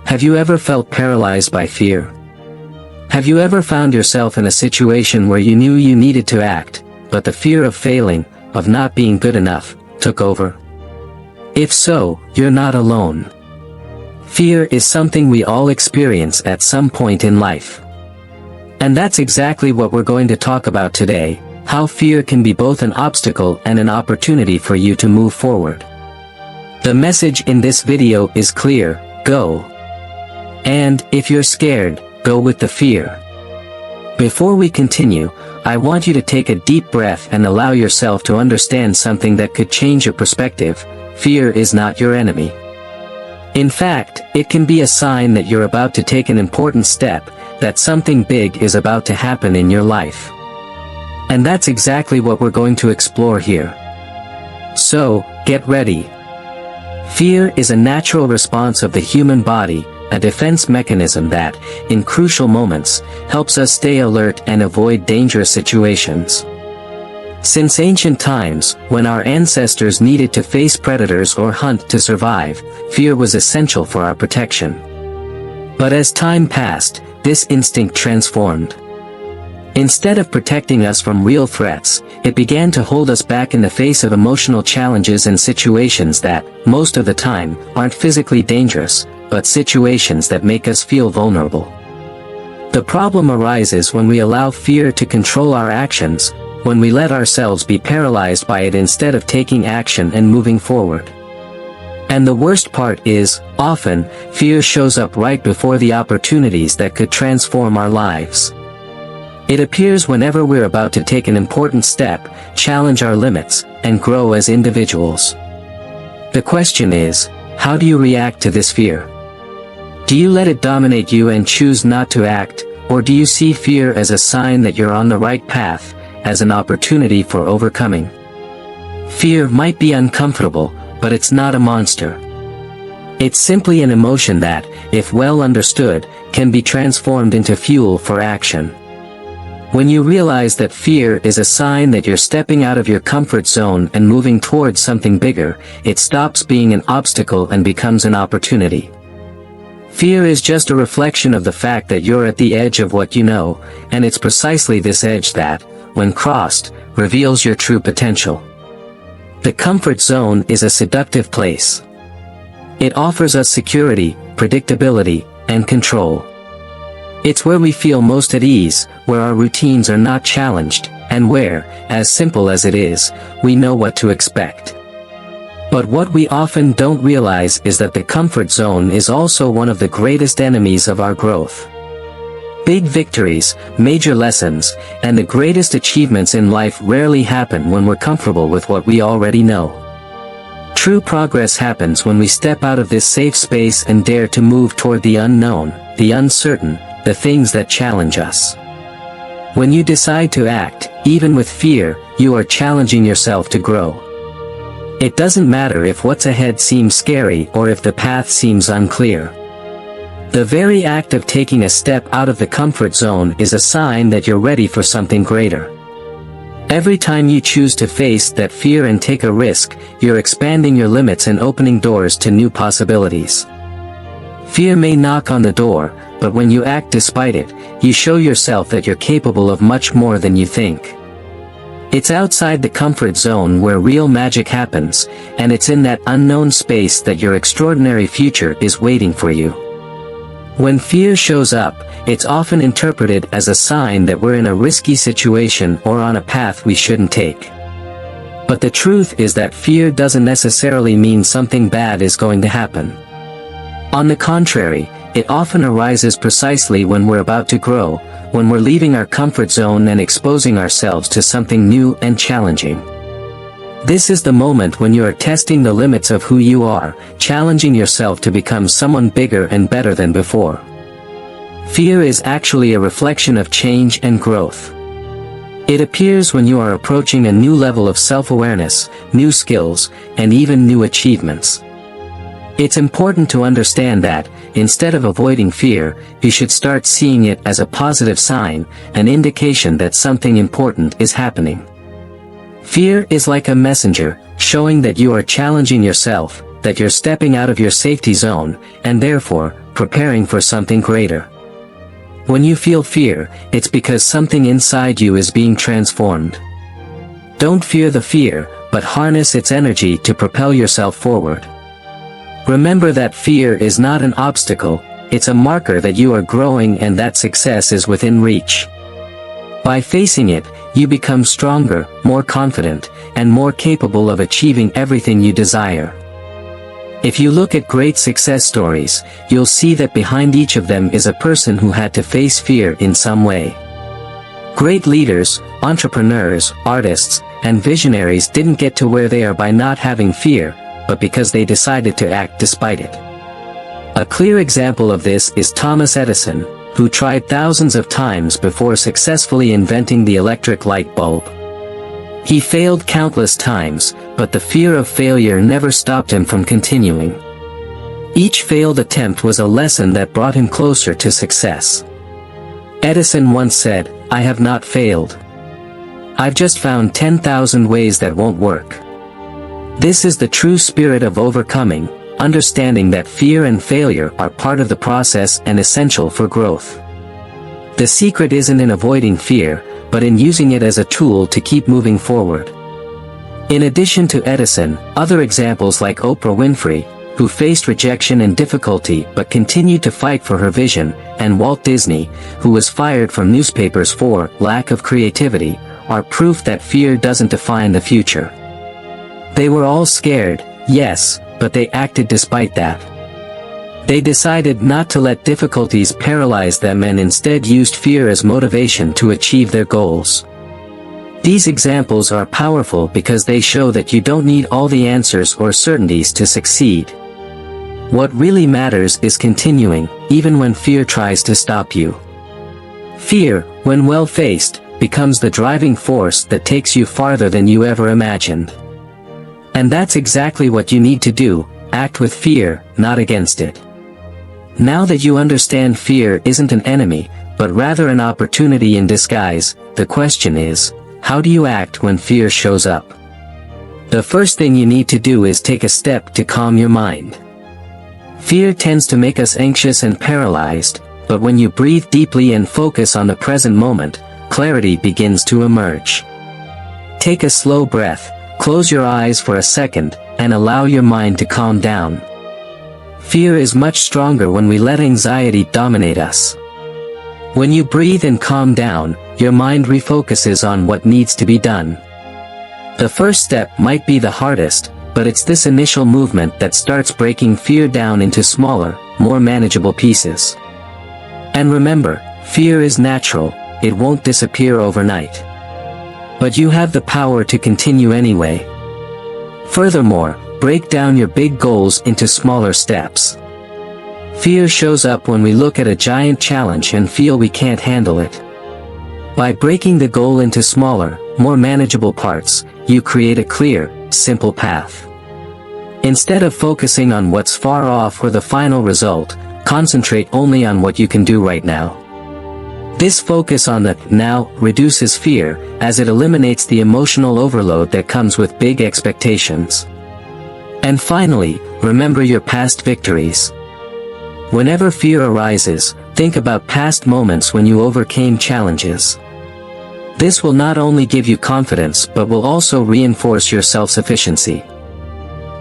Have you ever felt paralyzed by fear? Have you ever found yourself in a situation where you knew you needed to act, but the fear of failing, of not being good enough, took over? If so, you're not alone. Fear is something we all experience at some point in life. And that's exactly what we're going to talk about today, how fear can be both an obstacle and an opportunity for you to move forward. The message in this video is clear: go. And, if you're scared, go with the fear. Before we continue, I want you to take a deep breath and allow yourself to understand something that could change your perspective. Fear is not your enemy. In fact, it can be a sign that you're about to take an important step, that something big is about to happen in your life. And that's exactly what we're going to explore here. So, get ready. Fear is a natural response of the human body, a defense mechanism that, in crucial moments, helps us stay alert and avoid dangerous situations. Since ancient times, when our ancestors needed to face predators or hunt to survive, fear was essential for our protection. But as time passed, this instinct transformed. Instead of protecting us from real threats, it began to hold us back in the face of emotional challenges and situations that, most of the time, aren't physically dangerous, but situations that make us feel vulnerable. The problem arises when we allow fear to control our actions, when we let ourselves be paralyzed by it instead of taking action and moving forward. And the worst part is, often, fear shows up right before the opportunities that could transform our lives. It appears whenever we're about to take an important step, challenge our limits, and grow as individuals. The question is, how do you react to this fear? Do you let it dominate you and choose not to act, or do you see fear as a sign that you're on the right path, as an opportunity for overcoming? Fear might be uncomfortable, but it's not a monster. It's simply an emotion that, if well understood, can be transformed into fuel for action. When you realize that fear is a sign that you're stepping out of your comfort zone and moving towards something bigger, it stops being an obstacle and becomes an opportunity. Fear is just a reflection of the fact that you're at the edge of what you know, and it's precisely this edge that, when crossed, reveals your true potential. The comfort zone is a seductive place. It offers us security, predictability, and control. It's where we feel most at ease, where our routines are not challenged, and where, as simple as it is, we know what to expect. But what we often don't realize is that the comfort zone is also one of the greatest enemies of our growth. Big victories, major lessons, and the greatest achievements in life rarely happen when we're comfortable with what we already know. True progress happens when we step out of this safe space and dare to move toward the unknown, the uncertain, the things that challenge us. When you decide to act, even with fear, you are challenging yourself to grow. It doesn't matter if what's ahead seems scary or if the path seems unclear. The very act of taking a step out of the comfort zone is a sign that you're ready for something greater. Every time you choose to face that fear and take a risk, you're expanding your limits and opening doors to new possibilities. Fear may knock on the door, but when you act despite it, you show yourself that you're capable of much more than you think. It's outside the comfort zone where real magic happens, and it's in that unknown space that your extraordinary future is waiting for you. When fear shows up, it's often interpreted as a sign that we're in a risky situation or on a path we shouldn't take. But the truth is that fear doesn't necessarily mean something bad is going to happen. On the contrary, it often arises precisely when we're about to grow, when we're leaving our comfort zone and exposing ourselves to something new and challenging. This is the moment when you are testing the limits of who you are, challenging yourself to become someone bigger and better than before. Fear is actually a reflection of change and growth. It appears when you are approaching a new level of self-awareness, new skills, and even new achievements. It's important to understand that, instead of avoiding fear, you should start seeing it as a positive sign, an indication that something important is happening. Fear is like a messenger, showing that you are challenging yourself, that you're stepping out of your safety zone, and therefore, preparing for something greater. When you feel fear, it's because something inside you is being transformed. Don't fear the fear, but harness its energy to propel yourself forward. Remember that fear is not an obstacle, it's a marker that you are growing and that success is within reach. By facing it, you become stronger, more confident, and more capable of achieving everything you desire. If you look at great success stories, you'll see that behind each of them is a person who had to face fear in some way. Great leaders, entrepreneurs, artists, and visionaries didn't get to where they are by not having fear, but because they decided to act despite it. A clear example of this is Thomas Edison, who tried thousands of times before successfully inventing the electric light bulb. He failed countless times, but the fear of failure never stopped him from continuing. Each failed attempt was a lesson that brought him closer to success. Edison once said, "I have not failed. I've just found 10,000 ways that won't work." This is the true spirit of overcoming, understanding that fear and failure are part of the process and essential for growth. The secret isn't in avoiding fear, but in using it as a tool to keep moving forward. In addition to Edison, other examples like Oprah Winfrey, who faced rejection and difficulty but continued to fight for her vision, and Walt Disney, who was fired from newspapers for lack of creativity, are proof that fear doesn't define the future. They were all scared, yes, but they acted despite that. They decided not to let difficulties paralyze them and instead used fear as motivation to achieve their goals. These examples are powerful because they show that you don't need all the answers or certainties to succeed. What really matters is continuing, even when fear tries to stop you. Fear, when well faced, becomes the driving force that takes you farther than you ever imagined. And that's exactly what you need to do, act with fear, not against it. Now that you understand fear isn't an enemy, but rather an opportunity in disguise, the question is, how do you act when fear shows up? The first thing you need to do is take a step to calm your mind. Fear tends to make us anxious and paralyzed, but when you breathe deeply and focus on the present moment, clarity begins to emerge. Take a slow breath, close your eyes for a second, and allow your mind to calm down. Fear is much stronger when we let anxiety dominate us. When you breathe and calm down, your mind refocuses on what needs to be done. The first step might be the hardest, but it's this initial movement that starts breaking fear down into smaller, more manageable pieces. And remember, fear is natural, it won't disappear overnight. But you have the power to continue anyway. Furthermore, break down your big goals into smaller steps. Fear shows up when we look at a giant challenge and feel we can't handle it. By breaking the goal into smaller, more manageable parts, you create a clear, simple path. Instead of focusing on what's far off or the final result, concentrate only on what you can do right now. This focus on the now reduces fear, as it eliminates the emotional overload that comes with big expectations. And finally, remember your past victories. Whenever fear arises, think about past moments when you overcame challenges. This will not only give you confidence but will also reinforce your self-sufficiency.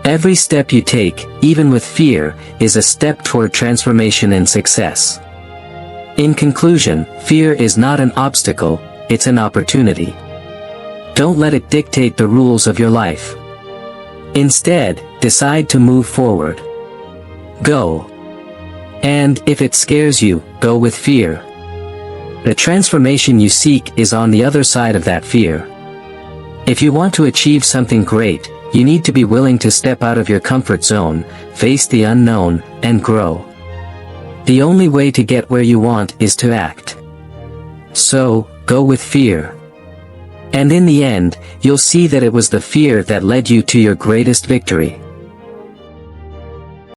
Every step you take, even with fear, is a step toward transformation and success. In conclusion, fear is not an obstacle, it's an opportunity. Don't let it dictate the rules of your life. Instead, decide to move forward. Go. And if it scares you, go with fear. The transformation you seek is on the other side of that fear. If you want to achieve something great, you need to be willing to step out of your comfort zone, face the unknown, and grow. The only way to get where you want is to act. So, go with fear. And in the end, you'll see that it was the fear that led you to your greatest victory.